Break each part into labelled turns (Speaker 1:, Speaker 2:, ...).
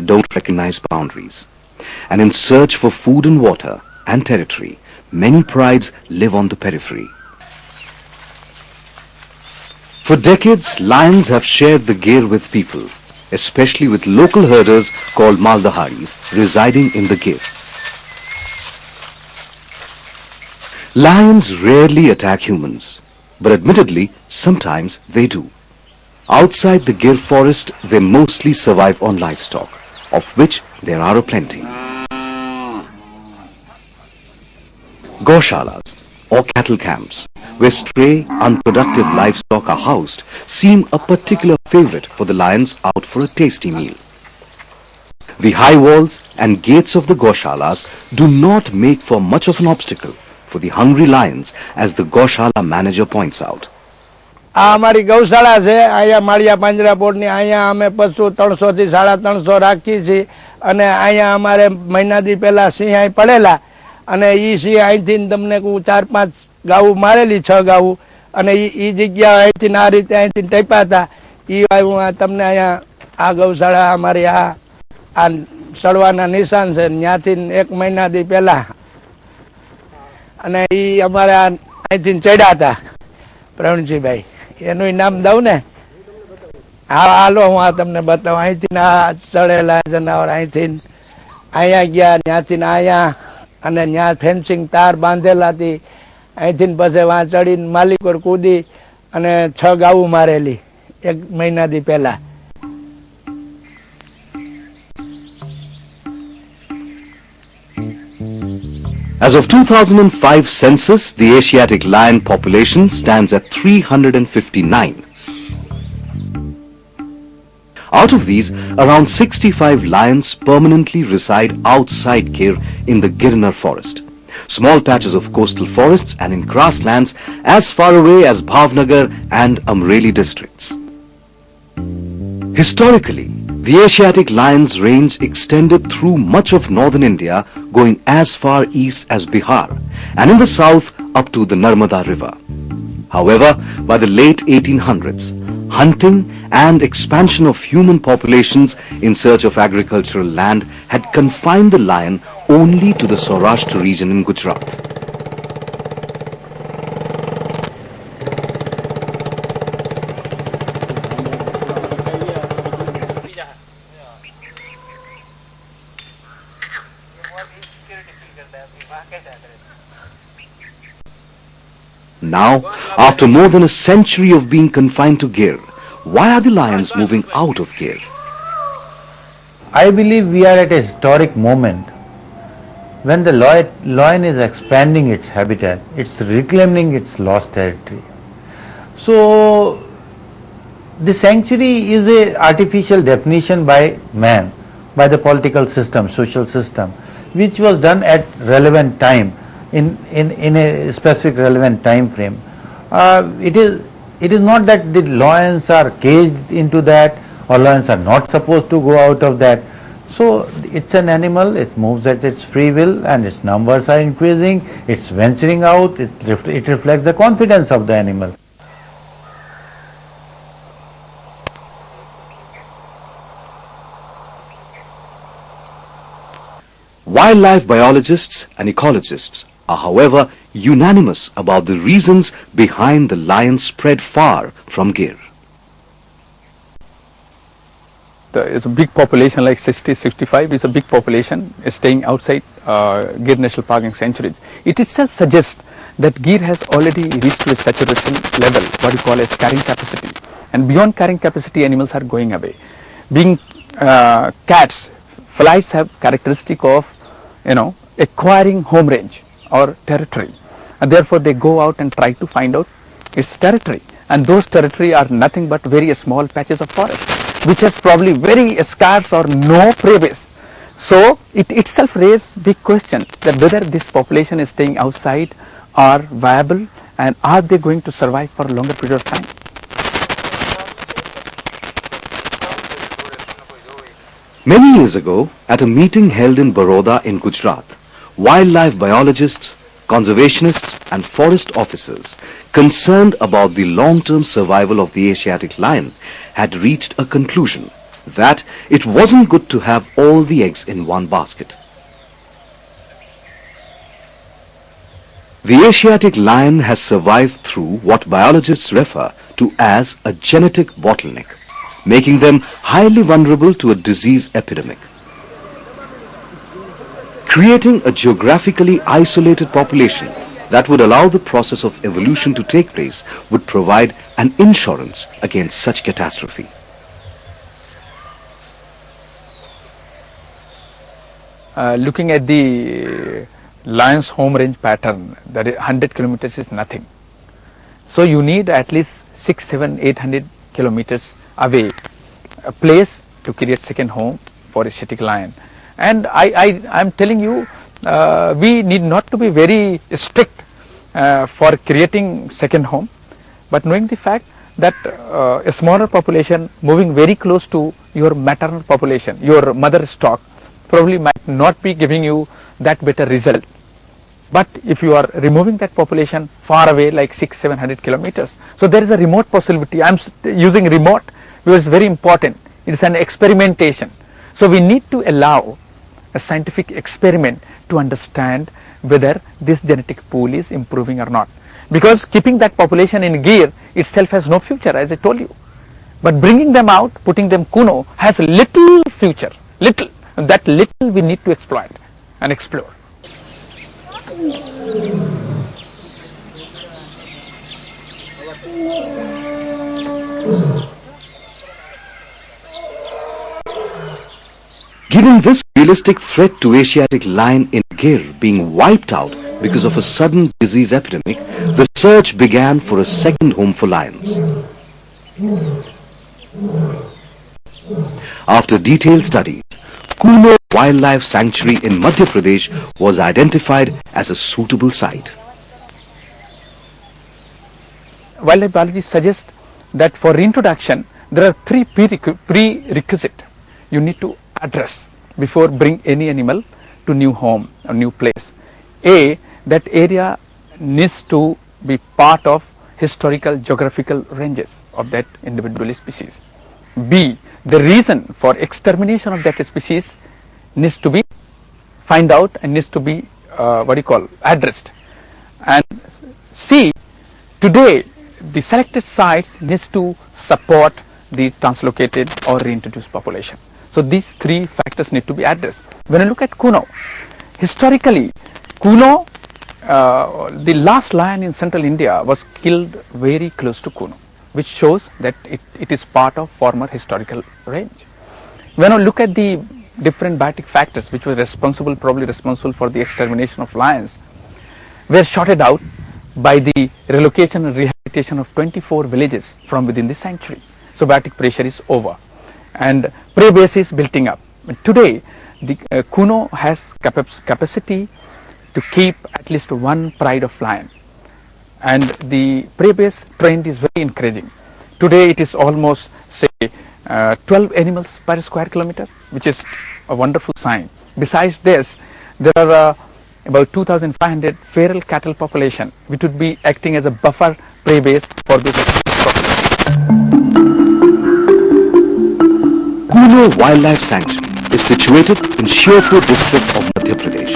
Speaker 1: don't recognize boundaries. And in search for food and water and territory, many prides live on the periphery. For decades, lions have shared the Gir with people, especially with local herders called Maldaharis residing in the Gir. Lions rarely attack humans, but admittedly, sometimes they do. Outside the Gir forest, they mostly survive on livestock, of which there are aplenty. Gaushalas, or cattle camps, where stray, unproductive livestock are housed, seem a particular favorite for the lions out for a tasty meal. The high walls and gates of the Gaushalas do not make for much of an obstacle for the hungry lions, as the Gaushala manager points out.
Speaker 2: આ અમારી ગૌશાળા છે. અહીંયા માળિયા પાંજરા બોર્ડની અહીંયા અમે પશુ 300 થી 350 રાખીએ છીએ અને અહીંયા અમારે મહિના દી પહેલા સિંહાઈ પડેલા અને ઈ સિંહ અહીંથી તમને 4-5 ગાઉ મારેલી 6 ગાઉ અને ઈ જગ્યા અહીંથી આ રીતે અહીંથી ટેપા હતા. ઈ હું તમને અહીંયા આ ગૌશાળા અમારી આ સડવાના નિશાન છે. ત્યાંથી 1 મહિના દી પહેલા અને ઈ અમારે અહીંથી ચડ્યા હતા પ્રવીણજીભાઈ. એનું નામ દઉં ને? હા હાલો હું આ તમને બતાવું. અહીંથી આ ચડેલા જનાવર અહીંથી અહીંયા ગયા, ત્યાંથી અહીંયા અને ત્યાં ફેન્સિંગ તાર બાંધેલા હતી. અહીંથી પછી વાં ચડીને માલિકોર કૂદી અને 6 ગાઉ મારેલી 1 મહિના દી પહેલા.
Speaker 1: As of 2005 census, the Asiatic lion population stands at 359. Out of these, around 65 lions permanently reside outside Gir in the Girnar forest, small patches of coastal forests and in grasslands as far away as Bhavnagar and Amreli districts. Historically, the Asiatic lion's range extended through much of northern India, going as far east as Bihar, and in the south up to the Narmada river. However, by the late 1800s, hunting and expansion of human populations in search of agricultural land had confined the lion only to the Saurashtra region in Gujarat. Now, after more than a century of being confined to Gir, why are the lions moving out of Gir?
Speaker 3: I believe we are at a historic moment when the lion is expanding its habitat, it's reclaiming its lost territory. So, the sanctuary is a artificial definition by man, by the political system, social system, which was done at relevant time. In a specific relevant time frame. It is not that the lions are caged into that or lions are not supposed to go out of that. So it's an animal, it moves at its free will and its numbers are increasing, it's venturing out, it reflects the confidence of the animal.
Speaker 1: Wildlife biologists and ecologists are, however, unanimous about the reasons behind the lion's spread far from Gir.
Speaker 4: It's a big population, like 60-65 is a big population staying outside Gir National Park and sanctuaries. It itself suggests that Gir has already reached to a saturation level, what you call as carrying capacity. And beyond carrying capacity, animals are going away. Being cats, flights have characteristic of acquiring home range or territory, and therefore they go out and try to find out its territory, and those territory are nothing but very small patches of forest which has probably very scarce or no prey base. So it itself raises big question that whether this population is staying outside are viable and are they going to survive for a longer period of time.
Speaker 1: Many years ago, at a meeting held in Baroda in Gujarat, wildlife biologists, conservationists and forest officers concerned about the long-term survival of the Asiatic lion had reached a conclusion that it wasn't good to have all the eggs in one basket. The Asiatic lion has survived through what biologists refer to as a genetic bottleneck, making them highly vulnerable to a disease epidemic. Creating a geographically isolated population that would allow the process of evolution to take place would provide an insurance against such catastrophe.
Speaker 4: Looking at the lion's home range pattern, that 100 kilometers is nothing. So you need at least 6, 7, 800 kilometers away a place to create second home for Asiatic lion. And I am telling you, we need not to be very strict for creating second home, but knowing the fact that a smaller population moving very close to your maternal population, your mother stock, probably might not be giving you that better result. But if you are removing that population far away, like 600, 700 kilometers, so there is a remote possibility. I am using remote because it's very important. It is an experimentation. So we need to allow a scientific experiment to understand whether this genetic pool is improving or not. Because keeping that population in Gir itself has no future, as I told you. But bringing them out, putting them Kuno, has little future, little. And that little we need to exploit and explore.
Speaker 1: Given this realistic threat to Asiatic lion in Gir being wiped out because of a sudden disease epidemic, the search began for a second home for lions. After detailed studies, Kuno Wildlife Sanctuary in Madhya Pradesh was identified as a suitable site.
Speaker 4: Wildlife biology suggests that for reintroduction, there are 3 prerequisites you need to address before bring any animal to new home or new place. A, that area needs to be part of historical geographical ranges of that individual species. B, the reason for extermination of that species needs to be find out and needs to be addressed. And C, today the selected sites needs to support the translocated or reintroduced population. So these 3 factors need to be addressed. When I look at Kuno, historically Kuno, the last lion in central India was killed very close to Kuno, which shows that it is part of former historical range. When I look at the different biotic factors which were probably responsible for the extermination of lions, were sorted out by the relocation and rehabilitation of 24 villages from within the sanctuary. So biotic pressure is over and prey base is building up. Today the Kuno has capacity to keep at least 1 pride of lion, and the prey base trend is very encouraging. Today it is almost say 12 animals per square kilometer, which is a wonderful sign. Besides this, there are about 2,500 feral cattle population, which would be acting as a buffer prey base for this population.
Speaker 1: Kuno Wildlife Sanctuary is situated in Shirpur district of Madhya Pradesh.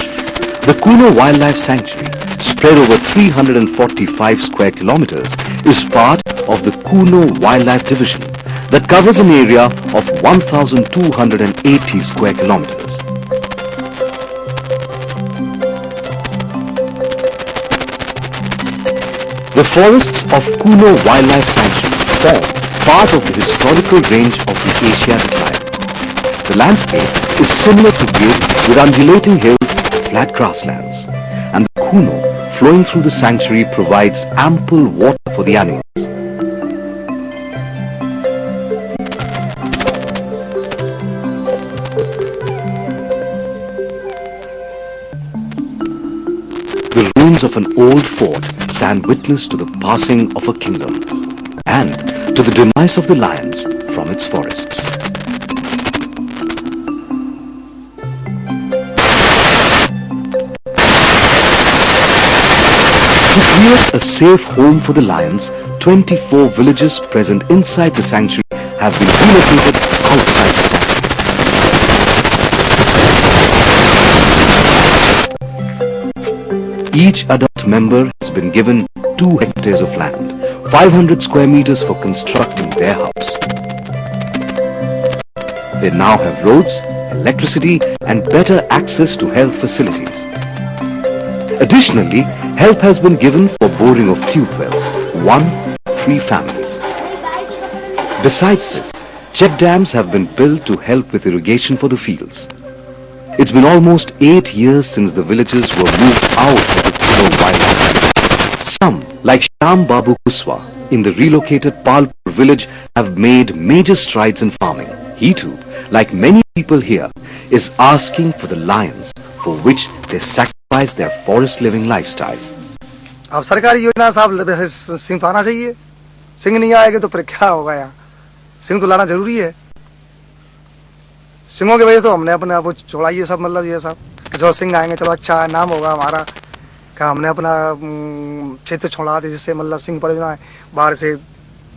Speaker 1: The Kuno Wildlife Sanctuary, spread over 345 square kilometers, is part of the Kuno Wildlife Division that covers an area of 1,280 square kilometers. The forests of Kuno Wildlife Sanctuary form part of the historical range of the Asiatic lion. The landscape is similar to Gir with undulating hills and flat grasslands, and the Kuno flowing through the sanctuary provides ample water for the animals. The ruins of an old fort stand witness to the passing of a kingdom and to the demise of the lions from its forests. To create a safe home for the lions, 24 villages present inside the sanctuary have been relocated outside the sanctuary. Each adult member has been given 2 hectares of land, 500 square meters for constructing their house. They now have roads, electricity and better access to health facilities. Additionally, help has been given for boring of tube wells, 1 for 3 families. Besides this, check dams have been built to help with irrigation for the fields. It's been almost 8 years since the villagers were moved out of the Kilo wildlife. Some, like Shyam Babu Kuswa, in the relocated Palpur village have made major strides in farming. He too, like many people here, is asking for the lions for which they sacrifice their forest living lifestyle.
Speaker 5: अब सरकारी योजना साहब सिंह तो आना चाहिए, सिंह नहीं आएगा तो फिर क्या होगा यहाँ? सिंह तो लाना जरूरी है। सिंहों की वजह तो हमने अपने आप को छोड़ा ये सब, मतलब ये सब कि चलो सिंह आएंगे, चलो अच्छा नाम होगा हमारा, कि हमने अपना क्षेत्र छोड़ा दे, जिससे मतलब सिंह परियोजना है, बाहर से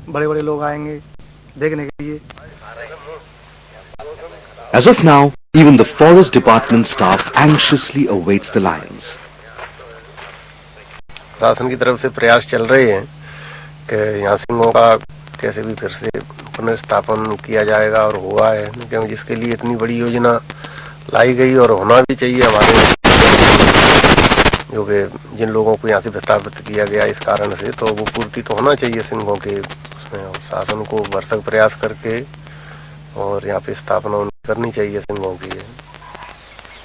Speaker 5: बड़े बड़े लोग आएंगे देखने के लिए।
Speaker 1: As of now, even the forest department staff anxiously awaits the lions.
Speaker 6: शासन की तरफ से प्रयास चल रहे हैं कि यहाँ सिंहों का कैसे भी फिर से पुनर्स्थापन किया जाएगा, और हुआ है, क्योंकि जिसके लिए इतनी बड़ी योजना लाई गई और होना भी चाहिए हमारे, जो कि जिन लोगों को यहाँ से विस्थापित किया गया इस कारण से, तो वो पूर्ति तो होना चाहिए सिंहों के उसमें, और शासन को भरसक प्रयास करके और यहाँ पे स्थापना करनी चाहिए सिंहों की।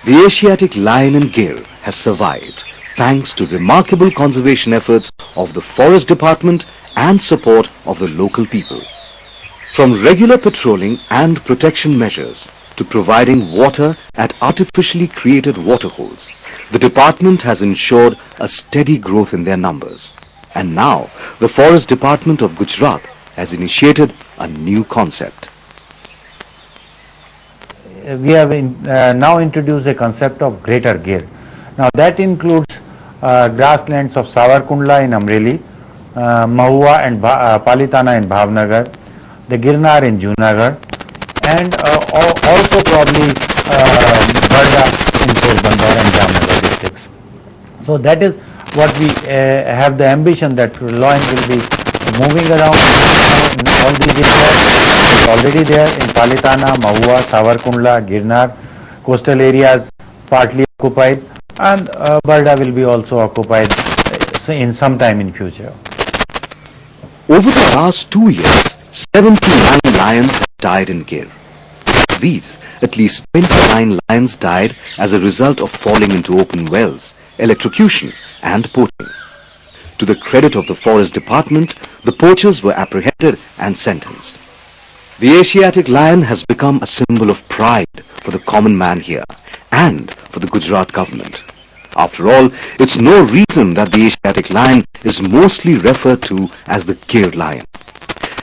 Speaker 1: The Asiatic lion and Gir has survived thanks to remarkable conservation efforts of the Forest Department and support of the local people. From regular patrolling and protection measures to providing water at artificially created waterholes, the department has ensured a steady growth in their numbers. And now, the Forest Department of Gujarat has initiated a new concept.
Speaker 3: We have now introduced a concept of Greater Gir. Now that includes grasslands of Savarkundla in Amreli, Mahua and Palitana in Bhavnagar, the Girnar in Junagadh, and also probably Barda in Porbandar and Jamnagar districts. So that is what we have the ambition, that lion will be moving around in all these areas. It's already there in Palitana, Mahua, Savarkundla, Girnar, coastal areas partly occupied, and Barda will be also occupied in some time in future.
Speaker 1: Over the last 2 years, 79 lions have died in Gir. Of these, at least 29 lions died as a result of falling into open wells, electrocution and poaching. To the credit of the Forest Department, the poachers were apprehended and sentenced. The Asiatic lion has become a symbol of pride for the common man here and for the Gujarat government. After all, it's no reason that the Asiatic lion is mostly referred to as the Gir lion.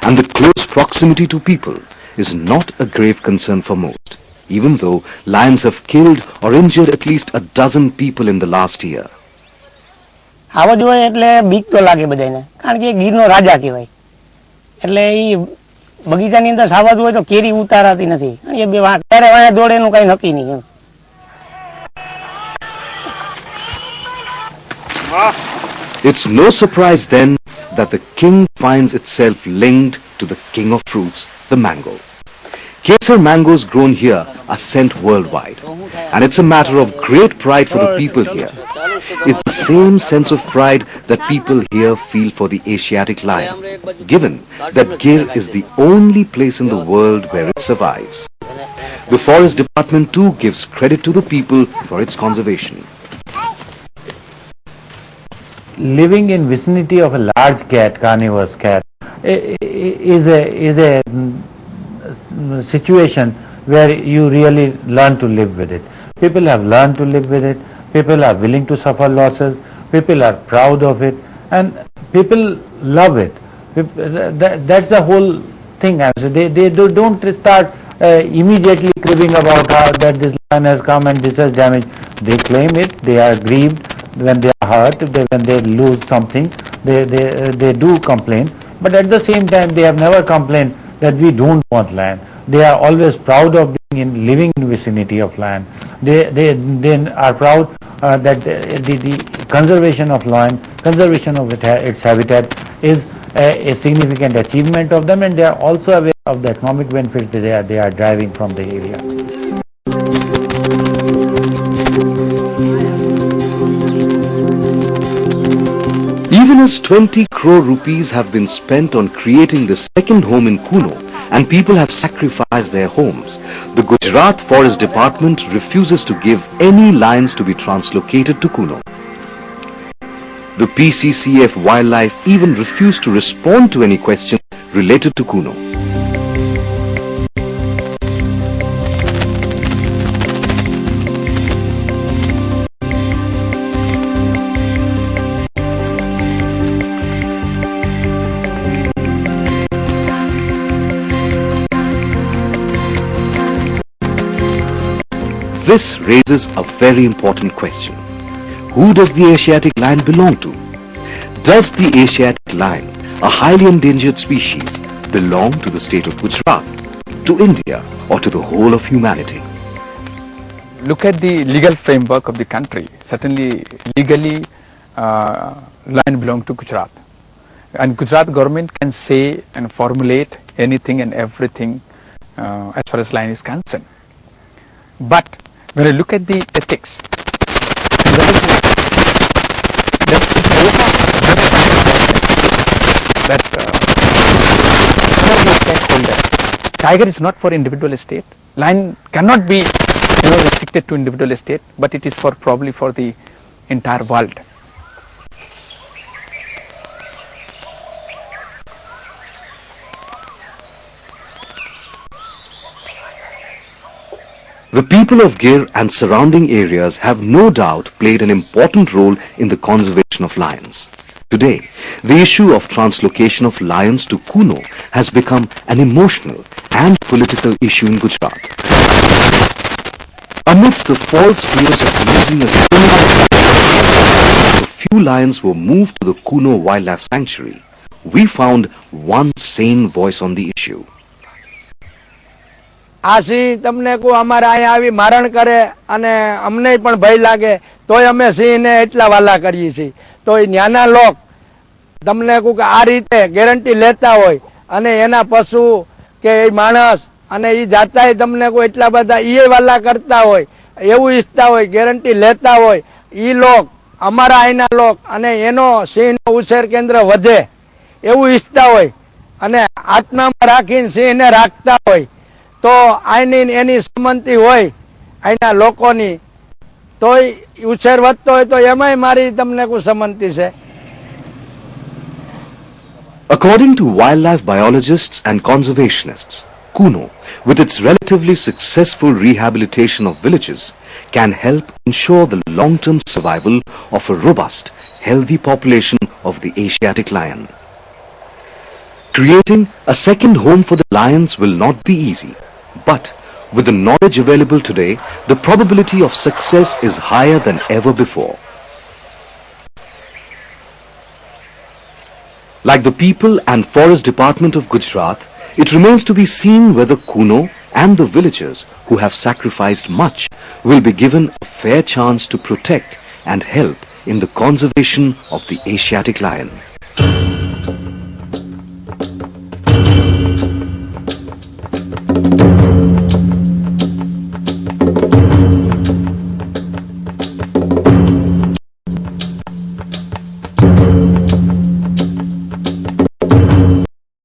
Speaker 1: And the close proximity to people is not a grave concern for most, even though lions have killed or injured at least a dozen people in the last year.
Speaker 7: આવો જોઈએ એટલે બીક તો લાગે બધાને, કારણ કે ગીરનો રાજા કહેવાય, એટલે એ બગીચાની અંદર સાવજ હોય તો કેરી ઉતારાતી નથી, એ બે ક્યારે વાયા દોડે એનું કઈ નક્કી નહીં એમ.
Speaker 1: It's no surprise then that the king finds itself linked to the king of fruits, the mango. Kesar mangoes grown here are sent worldwide, and it's a matter of great pride for the people here. It's the same sense of pride that people here feel for the Asiatic lion, given that Gir is the only place in the world where it survives. The Forest Department too gives credit to the people for its conservation.
Speaker 3: Living in vicinity of a large cat, carnivorous cat, is a situation where you really learn to live with it. People have learned to live with it. People are willing to suffer losses. People are proud of it, and people love it. That's the whole thing. They don't start immediately cribbing about how that this lion has come and this has damaged. They claim it. They are grieved when they are hurt. When they lose something, they do complain. But at the same time, they have never complained that we don't want lion. They are always proud of being living in vicinity of lion. They are proud that the conservation of lion, conservation of its habitat is a significant achievement of them, and they are also aware of the economic benefits that they are driving from the area.
Speaker 1: Even as 20 crore rupees have been spent on creating the second home in Kuno and people have sacrificed their homes, the Gujarat Forest Department refuses to give any lions to be translocated to Kuno. The PCCF Wildlife even refused to respond to any question related to Kuno. This raises a very important question. Who does the Asiatic lion belong to? Does the Asiatic lion, a highly endangered species, belong to the state of Gujarat, to India, or to the whole of humanity?
Speaker 4: Look at the legal framework of the country. Certainly, legally, lion belong to Gujarat. And Gujarat government can say and formulate anything and everything as far as lion is concerned. But when I look at the ethics, tiger is not for individual estate. Lion cannot be restricted to individual estate, but it is for probably for the entire world.
Speaker 1: The people of Gir and surrounding areas have no doubt played an important role in the conservation of lions. Today, the issue of translocation of lions to Kuno has become an emotional and political issue in Gujarat. Amidst the false fears of losing a few lions were moved to the Kuno Wildlife Sanctuary. We found one sane voice on the issue.
Speaker 2: આ સિંહ તમને કહું અમારે અહીંયા આવી મારણ કરે અને અમને પણ ભય લાગે તોય અમે સિંહને એટલા વાલા કરીએ છીએ. તો એ ન્યાના લોક તમને કહું કે આ રીતે ગેરંટી લેતા હોય અને એના પશુ કે એ માણસ અને એ જાતાય તમને કહું એટલા બધા એ વાલા કરતા હોય, એવું ઈચ્છતા હોય, ગેરંટી લેતા હોય એ લોક, અમારા અહીંના લોક, અને એનો સિંહનો ઉછેર કેન્દ્ર વધે એવું ઈચ્છતા હોય અને આત્મામાં રાખીને સિંહને રાખતા હોય. તો આની એની સંમતિ હોય અહીંના લોકોની તોય ઉછેર વધતો હોય તો એમાંય મારી તમને કોઈ સંમતિ છે.
Speaker 1: According to wildlife biologists and conservationists, Kuno, with its relatively successful rehabilitation of villages, can help ensure the long-term survival of a robust, healthy population of the Asiatic lion. Creating a second home for the lions will not be easy, but with the knowledge available today, the probability of success is higher than ever before. Like the people and Forest Department of Gujarat, it remains to be seen whether Kuno and the villagers who have sacrificed much will be given a fair chance to protect and help in the conservation of the Asiatic lion.